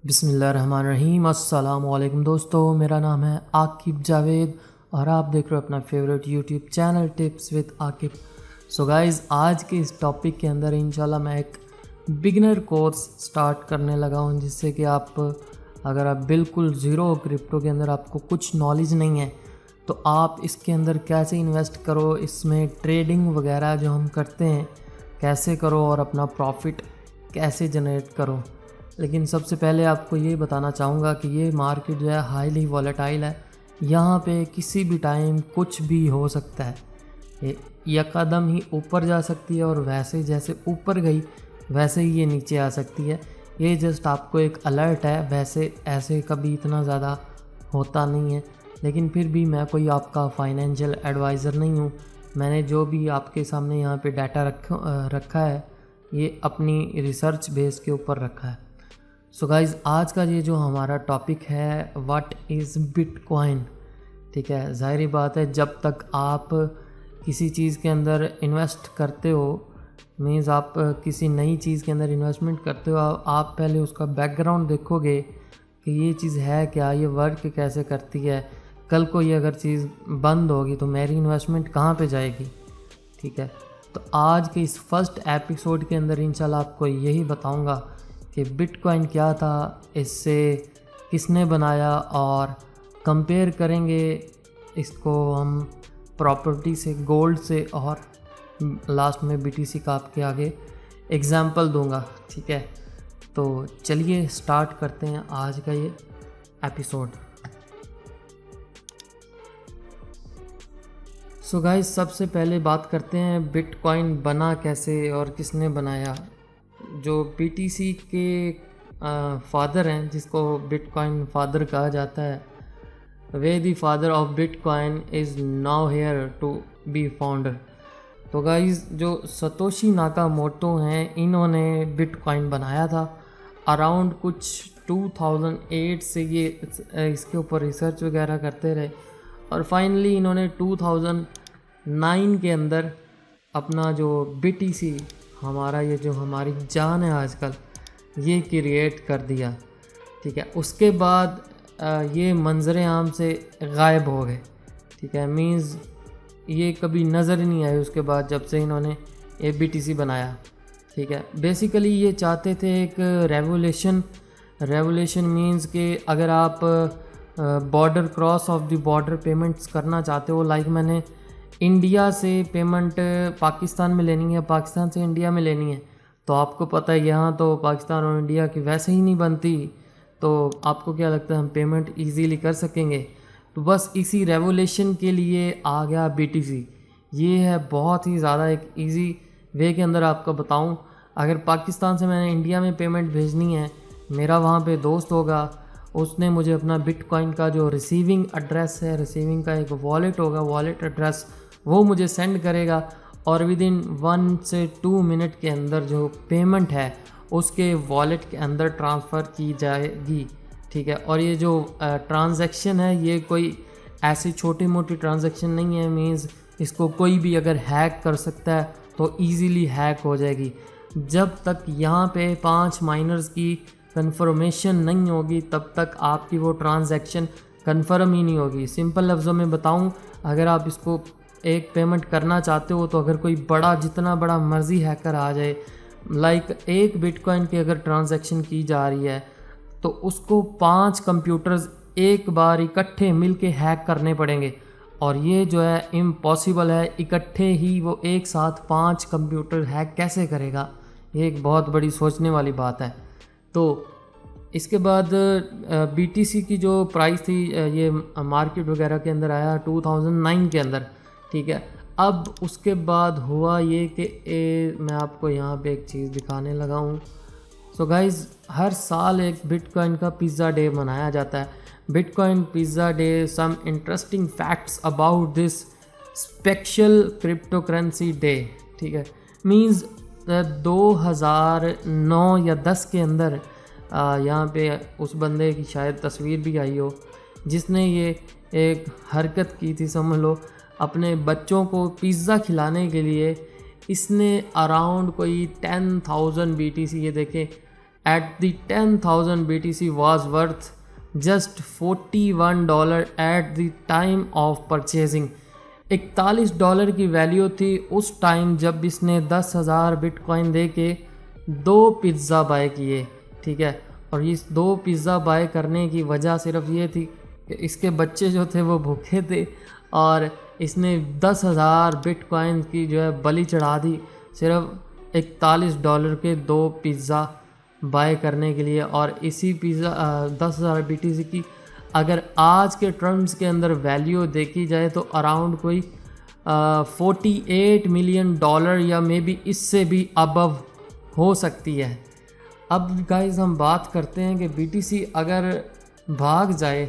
बिस्मिल्लाहिर्रहमानिर्रहीम। अस्सलामुअलैकुम दोस्तों, मेरा नाम है आकिब जावेद और आप देख रहे हो अपना favourite YouTube channel tips with Aqib. So guys, आज के इस टॉपिक के अंदर इंशाल्लाह मैं एक बिगिनर कोर्स स्टार्ट करने लगा हूँ, जिससे कि आप अगर आप बिल्कुल ज़ीरो क्रिप्टो के अंदर आपको कुछ नॉलेज नहीं है तो आप इसके अंदर कैसे इन्वेस्ट करो, इसमें ट्रेडिंग वगैरह जो हम करते हैं कैसे करो और अपना प्रॉफिट कैसे जनरेट करो। लेकिन सबसे पहले आपको ये बताना चाहूँगा कि ये मार्केट जो है हाईली वॉलेटाइल है। यहाँ पे किसी भी टाइम कुछ भी हो सकता है। ये यकदम ही ऊपर जा सकती है और वैसे जैसे ऊपर गई वैसे ही ये नीचे आ सकती है। ये जस्ट आपको एक अलर्ट है, वैसे ऐसे कभी इतना ज़्यादा होता नहीं है। लेकिन फिर भी मैं कोई आपका फाइनेंशियल एडवाइज़र नहीं हूँ। मैंने जो भी आपके सामने यहाँ पे डाटा रखा है ये अपनी रिसर्च बेस के ऊपर रखा है। सो गाइज़, आज का ये जो हमारा टॉपिक है व्हाट इज़ बिटकॉइन। ठीक है, ज़ाहिर बात है जब तक आप किसी चीज़ के अंदर इन्वेस्ट करते हो, मीन्स आप किसी नई चीज़ के अंदर इन्वेस्टमेंट करते हो, आप पहले उसका बैकग्राउंड देखोगे कि ये चीज़ है क्या, ये वर्क कैसे करती है। कल को ये अगर चीज़ बंद होगी तो मेरी इन्वेस्टमेंट कहाँ पे जाएगी। ठीक है, तो आज के इस फर्स्ट एपिसोड के अंदर इंशाल्लाह आपको यही बताऊंगा कि बिटकॉइन क्या था, इससे किसने बनाया, और कंपेयर करेंगे इसको हम प्रॉपर्टी से, गोल्ड से, और लास्ट में बीटीसी का आपके आगे एग्जाम्पल दूंगा। ठीक है, तो चलिए स्टार्ट करते हैं आज का ये एपिसोड। सो गाइस, सबसे पहले बात करते हैं बिटकॉइन बना कैसे और किसने बनाया। जो बीटीसी के फादर हैं, जिसको बिटकॉइन फादर कहा जाता है, वे the father of bitcoin is now here to be founder. तो गाइस, जो सतोशी नाकामोटो हैं, इन्होंने बिटकॉइन बनाया था अराउंड कुछ 2008 से। ये इसके ऊपर रिसर्च वगैरह करते रहे और फाइनली इन्होंने 2009 के अंदर अपना जो बीटीसी, हमारा ये जो हमारी जान है आजकल, ये क्रिएट कर दिया। ठीक है, उसके बाद ये मंजर आम से गायब हो गए। ठीक है, मीन्स ये कभी नज़र ही नहीं आए उसके बाद, जब से इन्होंने ये बीटीसी बनाया। ठीक है, बेसिकली ये चाहते थे एक रेवोल्यूशन मीन्स कि अगर आप border cross of the border payments करना चाहते हो, लाइक मैंने इंडिया से पेमेंट पाकिस्तान में लेनी है, पाकिस्तान से इंडिया में लेनी है, तो आपको पता है यहाँ तो पाकिस्तान और इंडिया की वैसे ही नहीं बनती, तो आपको क्या लगता है हम पेमेंट इजीली कर सकेंगे। तो बस इसी रेवोल्यूशन के लिए आ गया बीटीसी। ये है बहुत ही ज़्यादा एक इजी वे के अंदर आपको बताऊँ। अगर पाकिस्तान से मैंने इंडिया में पेमेंट भेजनी है, मेरा वहाँ पे दोस्त होगा, उसने मुझे अपना बिटकॉइन का जो रिसीविंग एड्रेस है, रिसीविंग का एक वॉलेट होगा, वॉलेट एड्रेस, वो मुझे सेंड करेगा और विद इन 1 से 2 मिनट के अंदर जो पेमेंट है उसके वॉलेट के अंदर ट्रांसफ़र की जाएगी। ठीक है, और ये जो ट्रांजैक्शन है ये कोई ऐसी छोटी मोटी ट्रांजैक्शन नहीं है, मीन्स इसको कोई भी अगर हैक कर सकता है तो ईज़िली हैक हो जाएगी। जब तक यहाँ पे 5 माइनर्स की कंफर्मेशन नहीं होगी तब तक आपकी वो ट्रांजैक्शन कंफर्म ही नहीं होगी। सिंपल लफ्ज़ों में बताऊँ, अगर आप इसको एक पेमेंट करना चाहते हो तो अगर कोई बड़ा, जितना बड़ा मर्ज़ी हैकर आ जाए, लाइक एक बिटकॉइन की अगर ट्रांजैक्शन की जा रही है तो उसको 5 कंप्यूटर्स एक बार इकट्ठे मिलके हैक करने पड़ेंगे, और ये जो है इम्पॉसिबल है। इकट्ठे ही वो एक साथ 5 कंप्यूटर हैक कैसे करेगा, ये एक बहुत बड़ी सोचने वाली बात है। तो इसके बाद बीटीसी की जो प्राइस थी, ये मार्केट वगैरह के अंदर आया 2009 के अंदर। ठीक है, अब उसके बाद हुआ ये कि मैं आपको यहाँ पे एक चीज़ दिखाने लगा हूँ। सो गाइज़, हर साल एक बिटकॉइन का पिज़्ज़ा डे मनाया जाता है, bitcoin pizza day. Some interesting facts about this special crypto currency day. ठीक है, मीन्स 2009 या 10 के अंदर यहाँ पे उस बंदे की शायद तस्वीर भी आई हो, जिसने ये एक हरकत की थी, समझ लो, अपने बच्चों को पिज़्ज़ा खिलाने के लिए इसने अराउंड कोई 10,000 बीटीसी, ये देखें at the 10,000 BTC was worth just $41 at the time of purchasing। $41 की वैल्यू थी उस टाइम जब इसने 10,000 बिटकॉइन दे के 2 पिज़्ज़ा बाय किए, ठीक है। और इस 2 पिज़्ज़ा बाय करने की वजह सिर्फ ये थी कि इसके बच्चे जो थे वो भूखे थे और इसने 10,000 बिटकॉइन की जो है बलि चढ़ा दी सिर्फ $41 के 2 पिज़्ज़ा बाय करने के लिए। और इसी पिज़्ज़ा 10,000 BTC की अगर आज के टर्म्स के अंदर वैल्यू देखी जाए तो अराउंड कोई $48 मिलियन या मे बी इससे भी अबव हो सकती है। अब गाइस हम बात करते हैं कि BTC अगर भाग जाए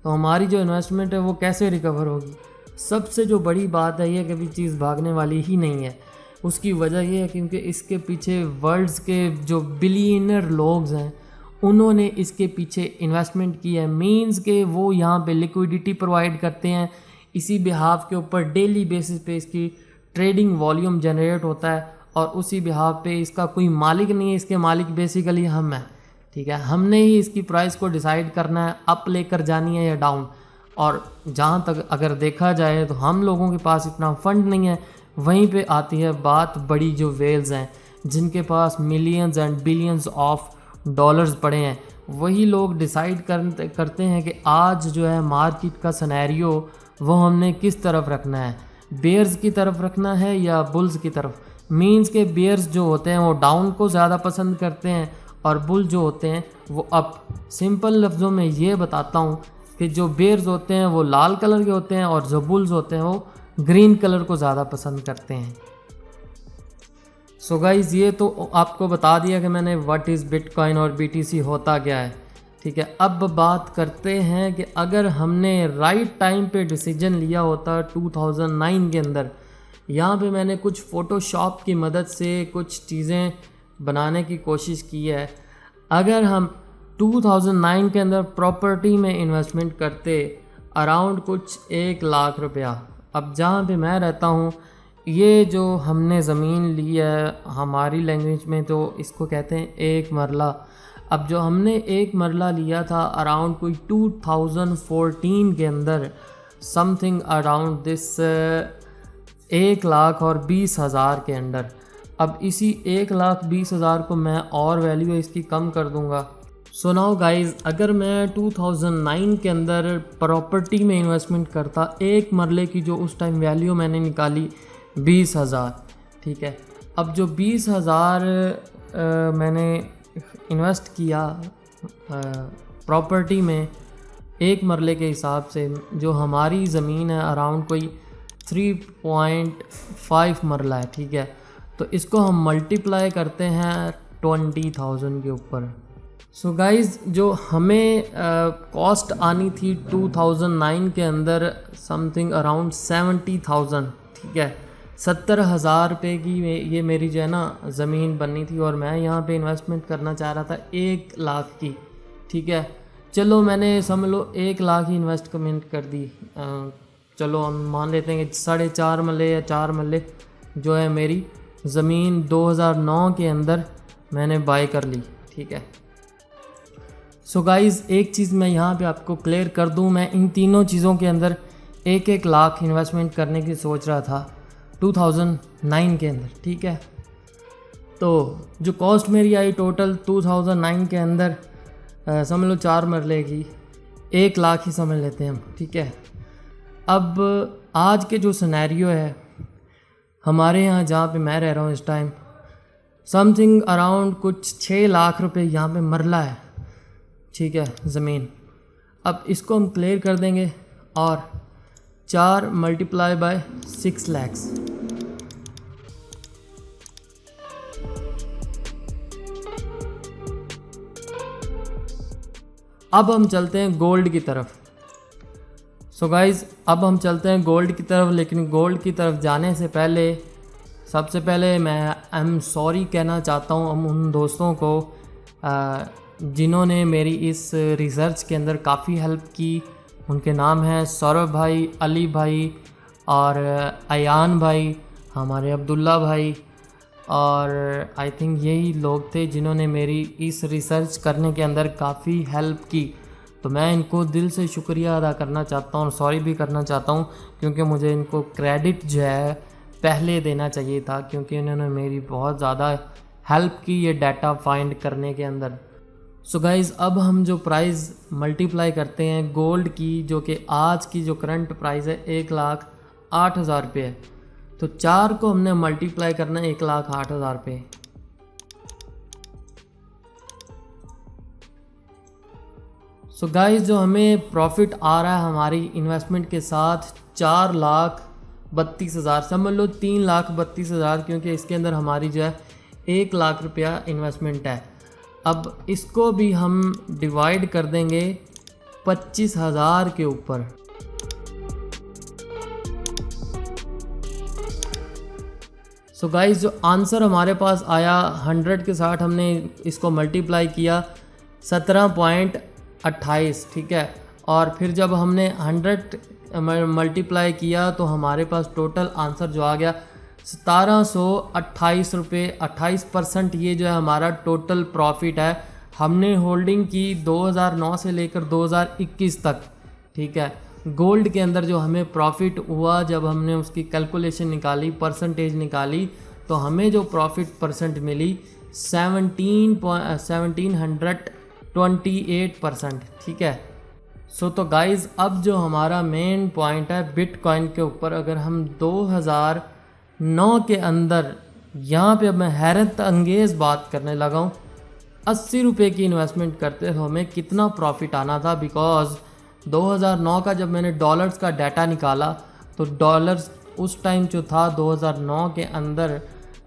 तो हमारी जो इन्वेस्टमेंट है वो कैसे रिकवर होगी। सबसे जो बड़ी बात है ये कभी चीज़ भागने वाली ही नहीं है। उसकी वजह ये है क्योंकि इसके पीछे वर्ल्ड्स के जो बिलियनर लोग हैं उन्होंने इसके पीछे इन्वेस्टमेंट की है। मींस के वो यहाँ पे लिक्विडिटी प्रोवाइड करते हैं, इसी बिहाफ के ऊपर डेली बेसिस पे इसकी ट्रेडिंग वॉल्यूम जनरेट होता है और उसी बिहाफ पे इसका कोई मालिक नहीं है, इसके मालिक बेसिकली हम हैं, ठीक है। हमने ही इसकी प्राइस को डिसाइड करना है, अप लेकर जानी है या डाउन। और जहाँ तक अगर देखा जाए तो हम लोगों के पास इतना फंड नहीं है। वहीं पे आती है बात बड़ी जो वेल्स हैं जिनके पास millions and billions of dollars पड़े हैं, वही लोग डिसाइड करते हैं कि आज जो है मार्केट का सिनेरियो वो हमने किस तरफ रखना है, बेयर्स की तरफ रखना है या बुल्स की तरफ। मींस के बेयर्स जो होते हैं वो डाउन को ज़्यादा पसंद करते हैं और बुल जो होते हैं वो अप। सिंपल लफ्ज़ों में ये बताता हूँ कि जो बेयर्स होते हैं वो लाल कलर के होते हैं और जो बुल्स होते हैं वो ग्रीन कलर को ज़्यादा पसंद करते हैं। सो गाइज़ ये तो आपको बता दिया कि मैंने व्हाट इज़ बिटकॉइन और BTC होता क्या है, ठीक है। अब बात करते हैं कि अगर हमने राइट टाइम पे डिसीजन लिया होता 2009 के अंदर। यहाँ पे मैंने कुछ फ़ोटोशॉप की मदद से कुछ चीज़ें बनाने की कोशिश की है। अगर हम 2009 के अंदर प्रॉपर्टी में इन्वेस्टमेंट करते अराउंड कुछ 1 लाख रुपया। अब जहाँ पे मैं रहता हूँ ये जो हमने ज़मीन ली है हमारी लैंग्वेज में तो इसको कहते हैं 1 मरला। अब जो हमने 1 मरला लिया था अराउंड कोई 2014 के अंदर समथिंग अराउंड दिस 1,20,000 के अंडर। अब इसी 1,20,000 को मैं और वैल्यू इसकी कम कर दूंगा। सो नाउ गाइज़ अगर मैं 2009 के अंदर प्रॉपर्टी में इन्वेस्टमेंट करता, 1 मरले की जो उस टाइम वैल्यू मैंने निकाली 20,000, ठीक है। अब जो 20,000 मैंने इन्वेस्ट किया प्रॉपर्टी में 1 मरले के हिसाब से, जो हमारी ज़मीन है अराउंड कोई 3.5 मरला है, ठीक है। तो इसको हम मल्टीप्लाई करते हैं 20,000 के ऊपर। सो गाइज़ जो हमें कॉस्ट आनी थी 2009 के अंदर समथिंग अराउंड 70,000, ठीक है। 70,000 रुपये की ये मेरी जो है ना ज़मीन बननी थी और मैं यहाँ पे इन्वेस्टमेंट करना चाह रहा था 1 लाख की, ठीक है। चलो मैंने समझ लो 1 लाख ही इन्वेस्टमेंट कर दी। चलो हम मान लेते हैं कि 4.5 मरले या 4 मरले जो है मेरी ज़मीन 2009 के अंदर मैंने बाय कर ली, ठीक है। सो गाइज़ एक चीज़ मैं यहाँ पे आपको क्लियर कर दूँ, मैं इन तीनों चीज़ों के अंदर 1-1 लाख इन्वेस्टमेंट करने की सोच रहा था 2009 के अंदर, ठीक है। तो जो कॉस्ट मेरी आई टोटल 2009 के अंदर समझ लो 4 मरले की 1 लाख ही समझ लेते हैं हम, ठीक है। अब आज के जो सिनेरियो है हमारे यहाँ जहाँ पे मैं रह रहा हूँ इस टाइम समथिंग अराउंड कुछ 6 लाख रुपए यहाँ पे मरला है, ठीक है, ज़मीन। अब इसको हम क्लियर कर देंगे और 4 मल्टीप्लाई बाय 6 लैक्स। अब हम चलते हैं गोल्ड की तरफ। सो गाइज़ अब हम चलते हैं गोल्ड की तरफ, लेकिन गोल्ड की तरफ जाने से पहले सबसे पहले मैं आई एम सॉरी कहना चाहता हूँ हम उन दोस्तों को जिन्होंने मेरी इस रिसर्च के अंदर काफ़ी हेल्प की। उनके नाम हैं सौरभ भाई, अली भाई और अयान भाई, हमारे अब्दुल्ला भाई और आई थिंक यही लोग थे जिन्होंने मेरी इस रिसर्च करने के अंदर काफ़ी हेल्प की। तो मैं इनको दिल से शुक्रिया अदा करना चाहता हूँ और सॉरी भी करना चाहता हूँ, क्योंकि मुझे इनको क्रेडिट जो है पहले देना चाहिए था, क्योंकि उन्होंने मेरी बहुत ज़्यादा हेल्प की ये डाटा फाइंड करने के अंदर। सो गाइज़, अब हम जो प्राइस मल्टीप्लाई करते हैं गोल्ड की, जो कि आज की जो करंट प्राइस है 1,08,000 रुपये है, तो 4 को हमने मल्टीप्लाई करना है 1,08,000 रुपये। सो गाइस, जो हमें प्रॉफिट आ रहा है हमारी इन्वेस्टमेंट के साथ 4,32,000, समझ लो 3,32,000, क्योंकि इसके अंदर हमारी जो है 1 लाख रुपया इन्वेस्टमेंट है। अब इसको भी हम डिवाइड कर देंगे 25,000 के ऊपर। सो गाइस, जो आंसर हमारे पास आया 100 के साथ हमने इसको मल्टीप्लाई किया 17.28, ठीक है। और फिर जब हमने 100 मल्टीप्लाई किया तो हमारे पास टोटल आंसर जो आ गया 1,728 रुपये। 28% ये जो है हमारा टोटल प्रॉफिट है। हमने होल्डिंग की 2009 से लेकर 2021 तक, ठीक है। गोल्ड के अंदर जो हमें प्रॉफिट हुआ, जब हमने उसकी कैलकुलेशन निकाली, परसेंटेज निकाली, तो हमें जो प्रॉफिट परसेंट मिली 1728%, ठीक है। सो तो गाइज़, अब जो हमारा मेन पॉइंट है बिटकॉइन के ऊपर, अगर हम 2009 के अंदर, यहाँ पे अब मैं हैरत अंगेज़ बात करने लगा हूँ, 80 रुपये की इन्वेस्टमेंट करते तो हमें कितना प्रॉफिट आना था। बिकॉज 2009 का जब मैंने डॉलर्स का डाटा निकाला तो डॉलर्स उस टाइम जो था 2009 के अंदर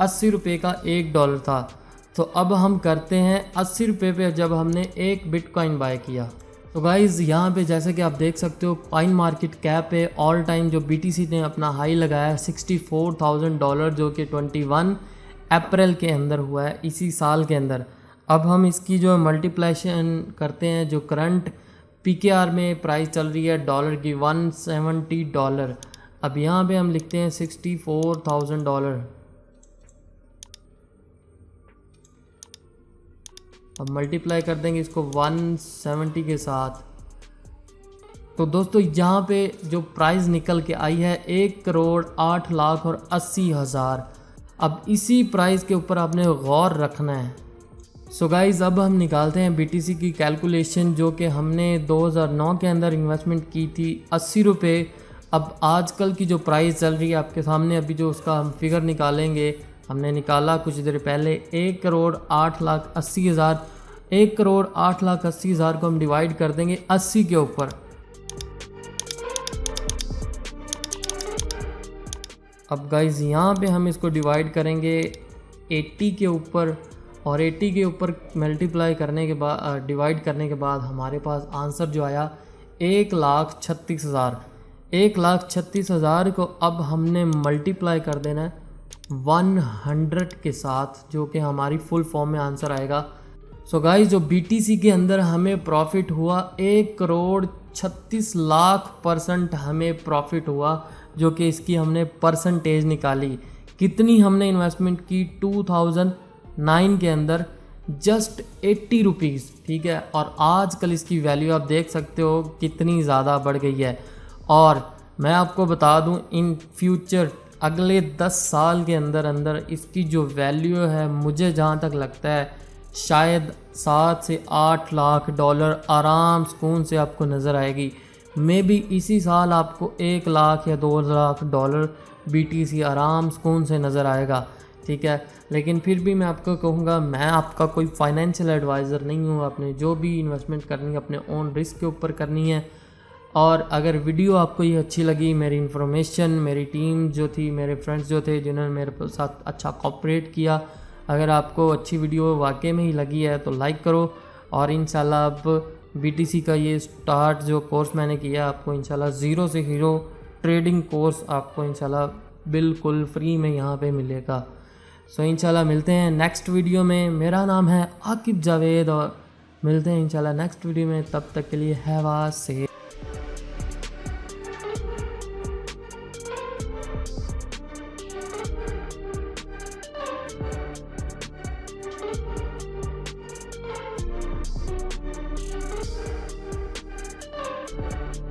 80 रुपये का $1 था। तो अब हम करते हैं 80 रुपये पे जब हमने एक बिटकॉइन बाय किया। तो गाइज़, यहाँ पे जैसे कि आप देख सकते हो, कॉइन मार्केट कैप पे ऑल टाइम जो BTC ने अपना हाई लगाया $64,000, जो कि 21 अप्रैल के अंदर हुआ है, इसी साल के अंदर। अब हम इसकी जो मल्टीप्लिकेशन करते हैं, जो करंट PKR में प्राइस चल रही है डॉलर की $170। अब यहाँ पे हम लिखते हैं $64,000। अब मल्टीप्लाई कर देंगे इसको 170 के साथ। तो दोस्तों, यहाँ पे जो प्राइस निकल के आई है 1,08,80,000। अब इसी प्राइस के ऊपर आपने गौर रखना है। सो गाइज़, अब हम निकालते हैं BTC की कैलकुलेशन, जो कि हमने 2009 के अंदर इन्वेस्टमेंट की थी 80 रुपये। अब आजकल की जो प्राइस चल रही है आपके सामने, अभी जो उसका हम फिगर निकालेंगे, हमने निकाला कुछ देर पहले 1,08,80,000। 1,08,80,000 को हम डिवाइड कर देंगे 80 के ऊपर। अब गाइज़, यहाँ पे हम इसको डिवाइड करेंगे 80 के ऊपर, और 80 के ऊपर मल्टीप्लाई करने के बाद, डिवाइड करने के बाद हमारे पास आंसर जो आया 1,36,000। 1,36,000 को अब हमने मल्टीप्लाई कर देना है 100 के साथ, जो कि हमारी फुल फॉर्म में आंसर आएगा। सो गाइस, जो BTC के अंदर हमें प्रॉफिट हुआ 1,36,00,000% हमें प्रॉफिट हुआ, जो कि इसकी हमने परसेंटेज निकाली। कितनी हमने इन्वेस्टमेंट की 2009 के अंदर, जस्ट 80 रुपीज़, ठीक है। और आजकल इसकी वैल्यू आप देख सकते हो कितनी ज़्यादा बढ़ गई है। और मैं आपको बता दूं, इन फ्यूचर अगले 10 साल के अंदर अंदर इसकी जो वैल्यू है, मुझे जहाँ तक लगता है शायद 7 से 8 लाख डॉलर आराम सुकून से आपको नज़र आएगी। मे बी इसी साल आपको 1 लाख या 2 लाख डॉलर BTC आराम सुकून से नज़र आएगा, ठीक है। लेकिन फिर भी मैं आपको कहूँगा, मैं आपका कोई फाइनेंशियल एडवाइज़र नहीं हूँ। आपने जो भी इन्वेस्टमेंट करनी है अपने ओन रिस्क के ऊपर करनी है। और अगर वीडियो आपको ये अच्छी लगी, मेरी इन्फॉर्मेशन, मेरी टीम जो थी, मेरे फ्रेंड्स जो थे जिन्होंने मेरे साथ अच्छा कोऑपरेट किया, अगर आपको अच्छी वीडियो वाकई में ही लगी है तो लाइक करो। और इंशाल्लाह अब BTC का ये स्टार्ट जो कोर्स मैंने किया, आपको इंशाल्लाह ज़ीरो से हीरो ट्रेडिंग कोर्स आपको इंशाल्लाह बिल्कुल फ्री में यहाँ पे मिलेगा। सो इंशाल्लाह मिलते हैं नेक्स्ट वीडियो में। मेरा नाम है आकिब जावेद और मिलते हैं इंशाल्लाह नेक्स्ट वीडियो में। तब तक के लिए हैव अ से है।